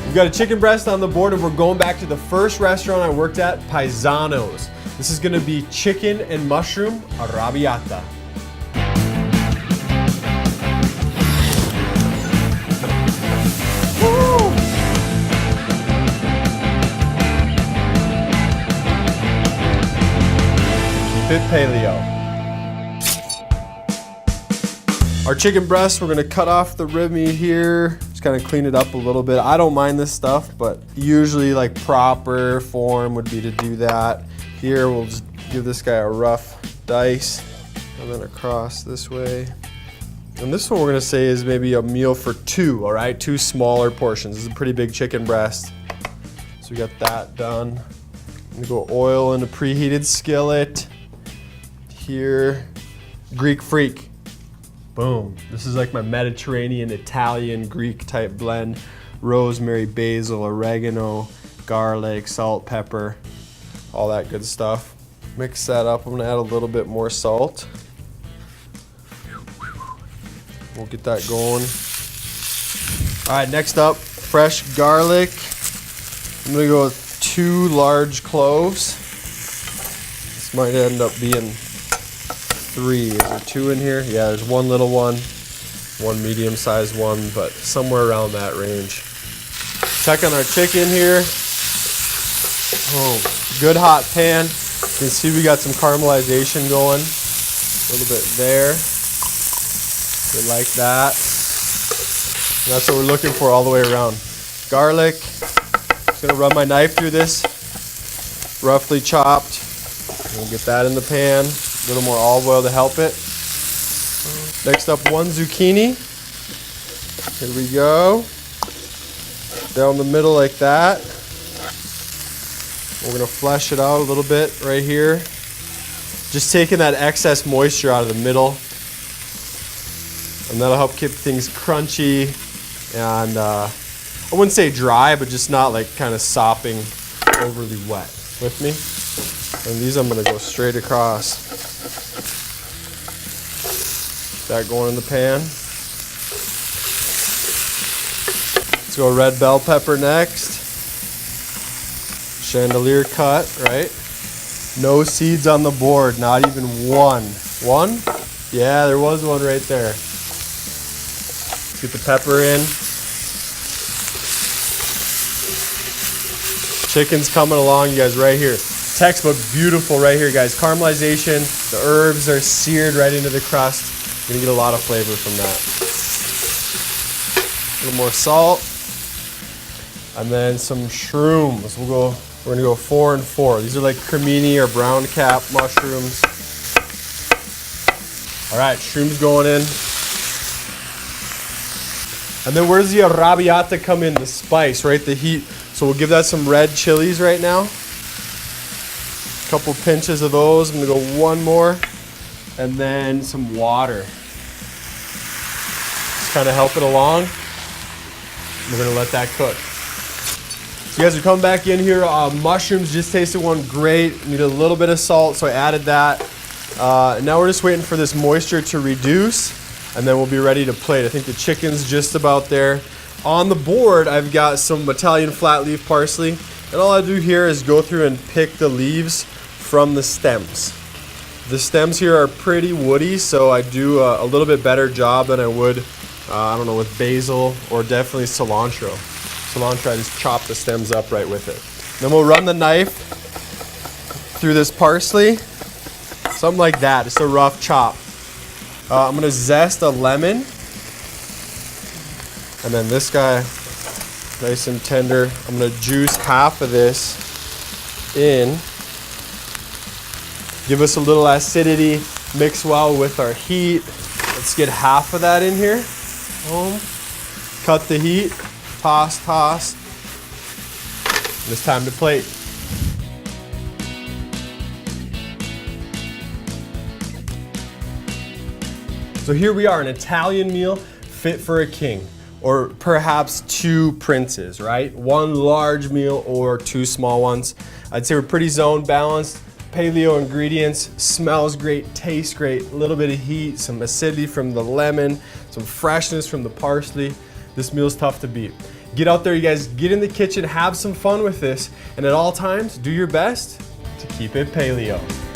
We've got a chicken breast on the board, and we're going back to the first restaurant I worked at, Paisano's. This is gonna be chicken and mushroom Arribiatta. Keep it paleo. Our chicken breast, we're gonna cut off the rib meat here. Just kind of clean it up a little bit. I don't mind this stuff, but usually like proper form would be to do that. Here, we'll just give this guy a rough dice and then across this way. And this one we're gonna say is maybe a meal for two, all right? Two smaller portions. This is a pretty big chicken breast. So we got that done. I'm gonna go oil in a preheated skillet. Here, Greek freak. Boom. This is like my Mediterranean, Italian, Greek type blend. Rosemary, basil, oregano, garlic, salt, pepper, all that good stuff. Mix that up. I'm gonna add a little bit more salt. We'll get that going. All right, next up, fresh garlic. I'm gonna go with 2 large cloves. This might end up being 3. Is there 2 in here? Yeah, there's 1 little one, 1 medium-sized one, but somewhere around that range. Check on our chicken here. Oh, good hot pan. You can see we got some caramelization going. A little bit there. We like that. And that's what we're looking for all the way around. Garlic. Just gonna run my knife through this. Roughly chopped. We'll get that in the pan. A little more olive oil to help it. Next up, 1 zucchini. Here we go. Down the middle like that. We're gonna flesh it out a little bit right here. Just taking that excess moisture out of the middle. And that'll help keep things crunchy and I wouldn't say dry, but just not like kind of sopping overly wet. With me? And these I'm gonna go straight across. That going in the pan. Let's go red bell pepper next. Chandelier cut, right? No seeds on the board, not even one. One? Yeah, there was one right there. Let's get the pepper in. Chicken's coming along, you guys, right here. Textbook, beautiful right here, guys. Caramelization, the herbs are seared right into the crust. You're gonna get a lot of flavor from that. A little more salt. And then some shrooms. We're gonna go 4 and 4. These are like cremini or brown cap mushrooms. All right, shrooms going in. And then where does the Arribiatta come in? The spice, right? The heat. So we'll give that some red chilies right now. A couple pinches of those. I'm gonna go 1 more. And then some water. Just kind of help it along. We're gonna let that cook. So you guys are coming back in here. Mushrooms just tasted one great. Need a little bit of salt, so I added that. Now we're just waiting for this moisture to reduce, and then we'll be ready to plate. I think the chicken's just about there. On the board, I've got some Italian flat leaf parsley, and all I do here is go through and pick the leaves from the stems. The stems here are pretty woody, so I do a little bit better job than I would, I don't know, with basil or definitely cilantro. Cilantro, I just chop the stems up right with it. Then we'll run the knife through this parsley, something like that, just a rough chop. I'm gonna zest a lemon, and then this guy, nice and tender. I'm gonna juice half of this in. Give us a little acidity, mix well with our heat. Let's get half of that in here. Boom. Cut the heat, toss, toss. And it's time to plate. So here we are, an Italian meal fit for a king, or perhaps 2 princes, right? 1 large meal or 2 small ones. I'd say we're pretty zone balanced. Paleo ingredients, smells great, tastes great, a little bit of heat, some acidity from the lemon, some freshness from the parsley. This meal's tough to beat. Get out there, you guys, get in the kitchen, have some fun with this, and at all times, do your best to keep it paleo.